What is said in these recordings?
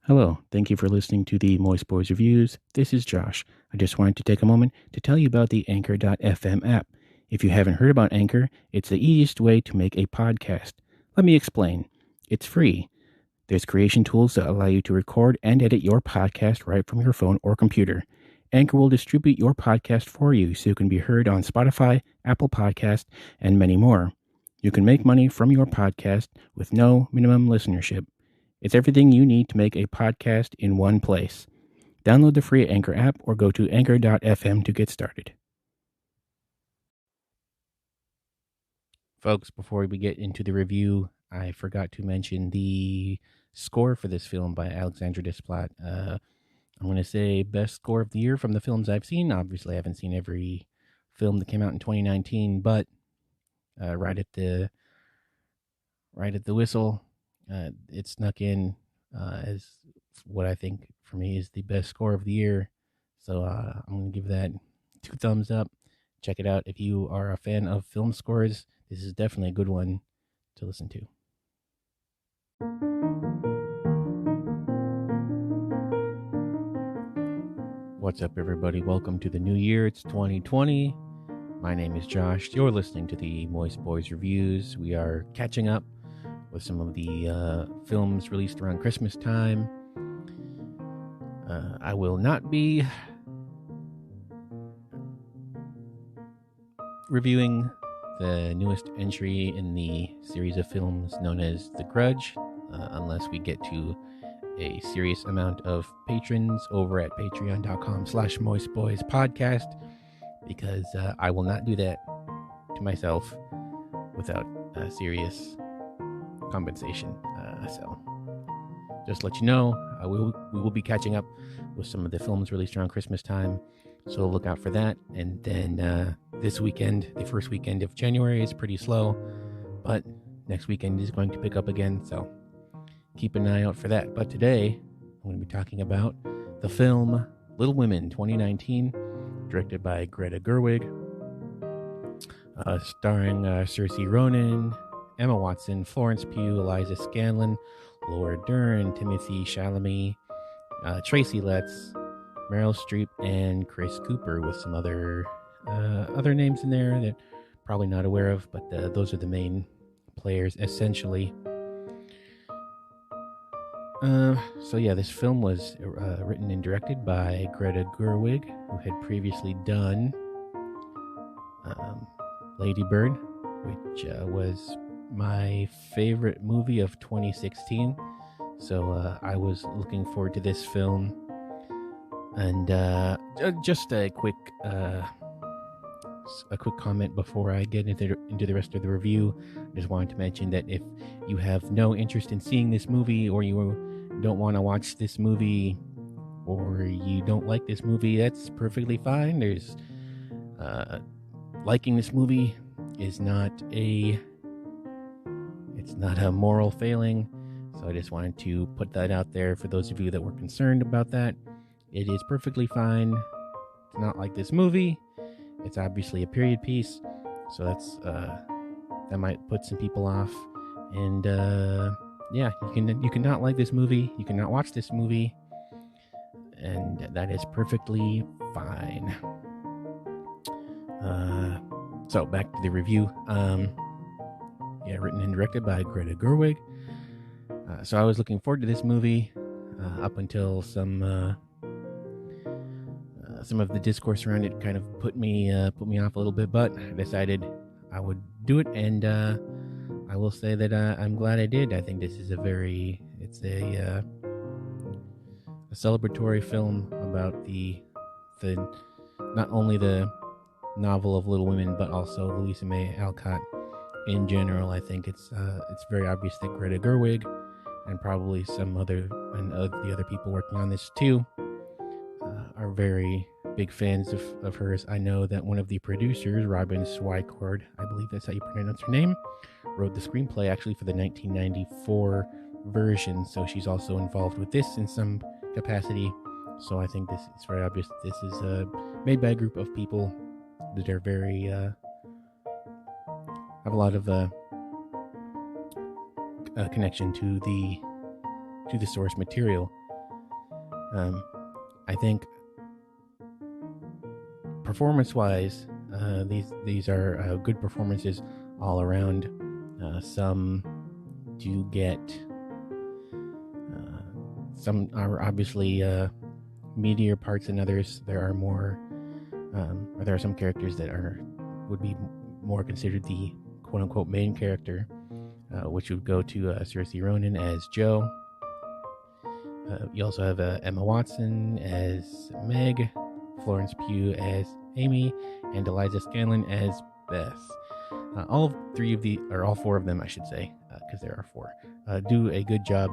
Hello, thank you for listening to the Moist Boys Reviews. This is Josh. I just wanted to take a moment to tell you about the Anchor.fm app. If you haven't heard about Anchor, it's the easiest way to make a podcast. Let me explain. It's free. There's creation tools that allow you to record and edit your podcast right from your phone or computer. Anchor will distribute your podcast for you so you can be heard on Spotify, Apple Podcast, and many more. You can make money from your podcast with no minimum listenership. It's everything you need to make a podcast in one place. Download the free Anchor app or go to anchor.fm to get started. Folks, before we get into the review, I forgot to mention the score for this film by Alexandre Desplat. I'm going to say best score of the year from the films I've seen. Obviously, I haven't seen every film that came out in 2019, but right at the whistle, it snuck in as what I think for me is the best score of the year. So I'm going to give that 2 thumbs up. Check it out if you are a fan of film scores. This is definitely a good one to listen to. What's up, everybody? Welcome to the new year. It's 2020. My name is Josh. You're listening to the Moist Boys Reviews. We are catching up with some of the films released around Christmas time. I will not be reviewing the newest entry in the series of films known as The Grudge, unless we get to a serious amount of patrons over at patreon.com/moistboyspodcast, because I will not do that to myself without serious compensation. So just let you know, we will be catching up with some of the films released around Christmas time, so look out for that. And then this weekend, the first weekend of January, is pretty slow, but next weekend is going to pick up again, so keep an eye out for that. But today, I'm going to be talking about the film Little Women 2019, directed by Greta Gerwig, starring Saoirse Ronan, Emma Watson, Florence Pugh, Eliza Scanlon, Laura Dern, Timothée Chalamet, Tracy Letts, Meryl Streep, and Chris Cooper, with some other names in there that probably not aware of, but those are the main players essentially. So yeah, this film was written and directed by Greta Gerwig, who had previously done Lady Bird, which was my favorite movie of 2016. So I was looking forward to this film. And just a quick comment before I get into the rest of the review. I just wanted to mention that if you have no interest in seeing this movie, or you don't want to watch this movie, or you don't like this movie, that's perfectly fine. There's liking this movie is not a moral failing. So I just wanted to put that out there for those of you that were concerned about that. It is perfectly fine to not like this movie. It's obviously a period piece, so that's that might put some people off. And yeah, you can not like this movie, you can not watch this movie, and that is perfectly fine. So back to the review. Written and directed by Greta Gerwig. So I was looking forward to this movie up until some of the discourse around it kind of put me off a little bit, but I decided I would do it, and I will say that I'm glad I did. I think this is a celebratory film about the not only the novel of Little Women, but also Louisa May Alcott in general. I think it's very obvious that Greta Gerwig, and probably some other the other people working on this too, are very big fans of hers. I know that one of the producers, Robin Swicord, I believe that's how you pronounce her name, wrote the screenplay actually for the 1994 version, so she's also involved with this in some capacity. So I think it's very obvious that this is made by a group of people that are very have a lot of connection to the source material. I think performance-wise, these are good performances all around. Some do get, some are obviously meatier parts than others. There are more, or there are some characters that would be more considered the quote-unquote main character, which would go to Saoirse Ronan as Jo. You also have Emma Watson as Meg, Florence Pugh as Amy, and Eliza Scanlen as Beth. All four of them, I should say, because there are four, do a good job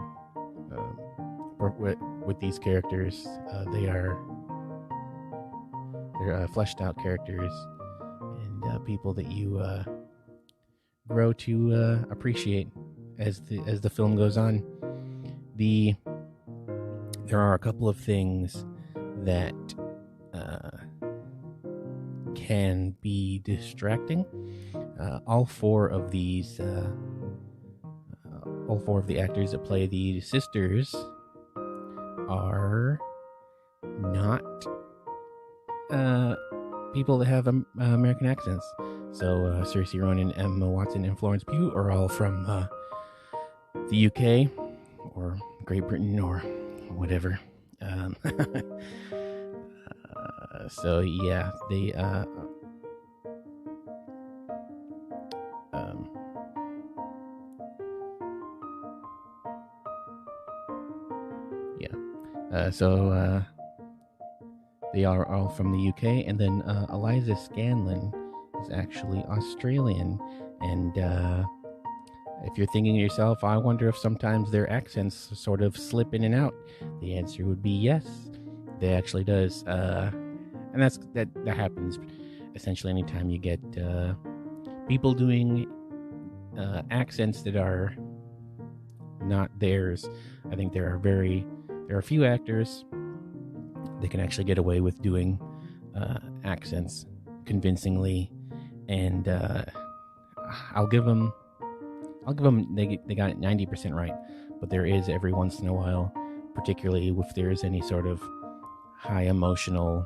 with these characters. They're fleshed out characters and people that you grow to appreciate as the film goes on. There are a couple of things that can be distracting. All four of the actors that play the sisters are not people that have American accents. So Saoirse Ronan, Emma Watson, and Florence Pugh are all from the UK or Great Britain or whatever. So yeah, they they are all from the UK, and then Eliza Scanlen is actually Australian. And if you're thinking to yourself, I wonder if sometimes their accents sort of slip in and out, the answer would be yes. They actually does, and that happens essentially anytime you get people doing accents that are not theirs. I think there are a few actors that can actually get away with doing accents convincingly, and I'll give them they got it 90% right, but there is every once in a while, particularly if there is any sort of high emotional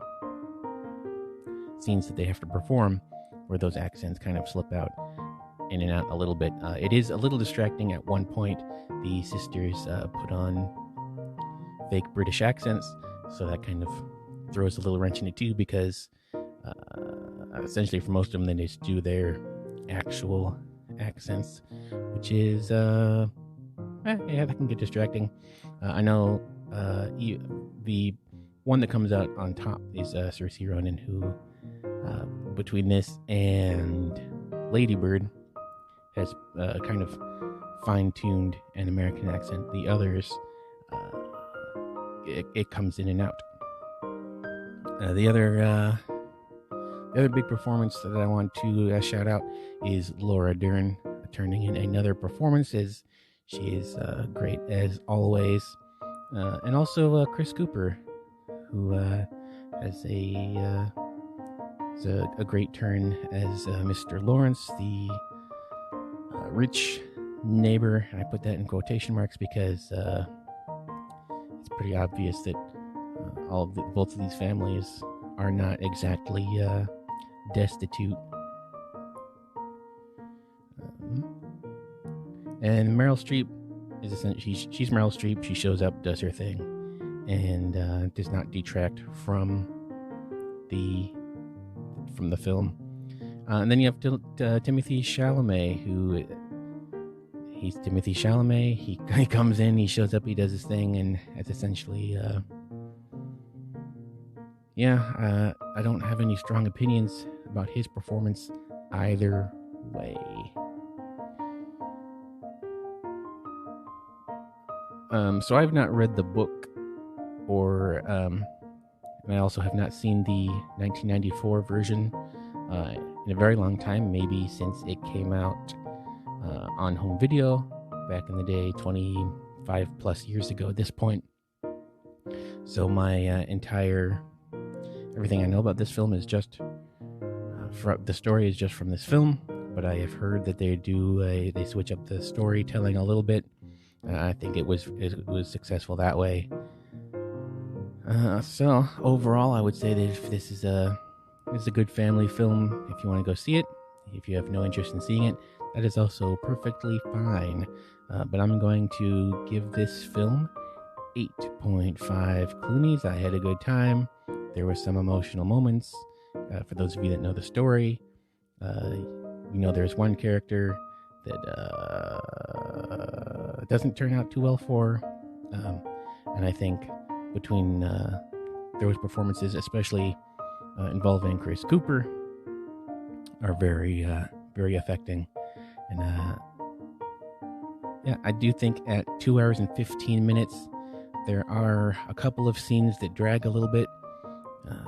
scenes that they have to perform, where those accents kind of slip out in and out a little bit. It is a little distracting at one point. The sisters put on fake British accents, so that kind of throws a little wrench in it too, because essentially for most of them, they just do their actual accents, which is that can get distracting. I know the one that comes out on top is Saoirse Ronan, who between this and Lady Bird has kind of fine-tuned an American accent. The others, it comes in and out. The other big performance that I want to shout out is Laura Dern, turning in another performance, as she is great as always. And also Chris Cooper, who has a great turn as Mr. Lawrence, the rich neighbor. And I put that in quotation marks because it's pretty obvious that both of these families are not exactly destitute. And Meryl Streep is essentially she's Meryl Streep. She shows up, does her thing, and does not detract from the film. And then you have Timothée Chalamet, who he's Timothée Chalamet. He comes in, he shows up, he does his thing, and it's essentially I don't have any strong opinions about his performance either way. So I've not read the book, and I also have not seen the 1994 version in a very long time, maybe since it came out on home video back in the day, 25 plus years ago at this point. So my everything I know about this film is just the story is just from this film, but I have heard that they switch up the storytelling a little bit. I think it was successful that way. So overall, I would say that if this is a good family film, if you want to go see it, if you have no interest in seeing it, that is also perfectly fine. But I'm going to give this film 8.5 Clooney's. I had a good time. There were some emotional moments. For those of you that know the story, there's one character that doesn't turn out too well for. And I think between those performances, especially involving Chris Cooper, are very, very affecting. And I do think at 2 hours and 15 minutes, there are a couple of scenes that drag a little bit.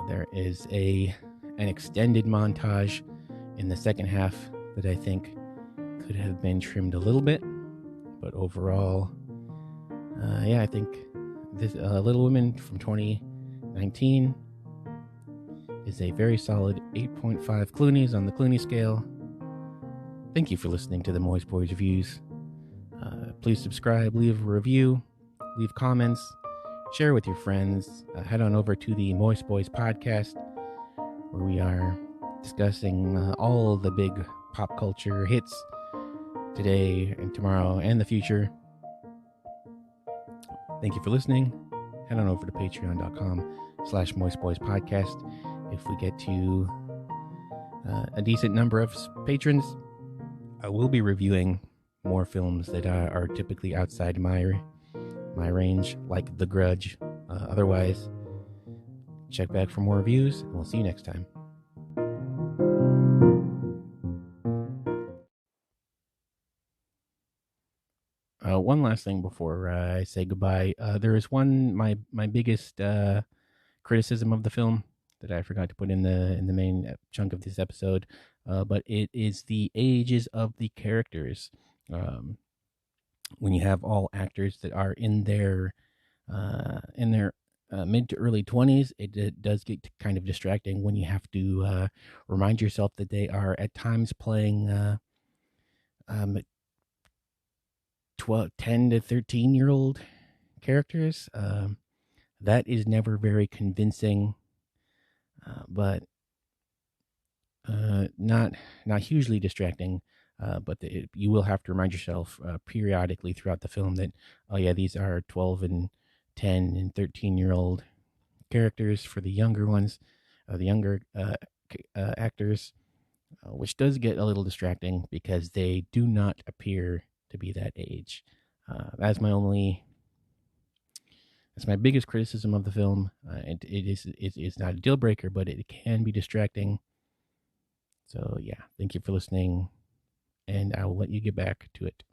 There is an extended montage in the second half that I think could have been trimmed a little bit. But overall, I think this Little Women from 2019 is a very solid 8.5 Clooney's on the Clooney scale. Thank you for listening to the Moist Boys Reviews. Please subscribe, leave a review, leave comments, share with your friends. Head on over to the Moist Boys podcast, where we are discussing all the big pop culture hits today and tomorrow and the future. Thank you for listening. Head on over to patreon.com/moistboyspodcast. If we get to a decent number of patrons, I will be reviewing more films that are typically outside my range, like The Grudge. Otherwise, check back for more reviews, and we'll see you next time. One last thing before I say goodbye. There is my biggest criticism of the film that I forgot to put in the main chunk of this episode, but it is the ages of the characters. When you have all actors that are in their mid to early 20s, it does get kind of distracting when you have to remind yourself that they are at times playing 10 to 13-year-old characters. That is never very convincing, but not hugely distracting. But you will have to remind yourself periodically throughout the film that, these are 12 and 10 and 13-year-old characters for the younger ones, the younger actors, which does get a little distracting because they do not appear to be that age. That's my biggest criticism of the film. It's not a deal breaker, but it can be distracting. So thank you for listening, and I will let you get back to it.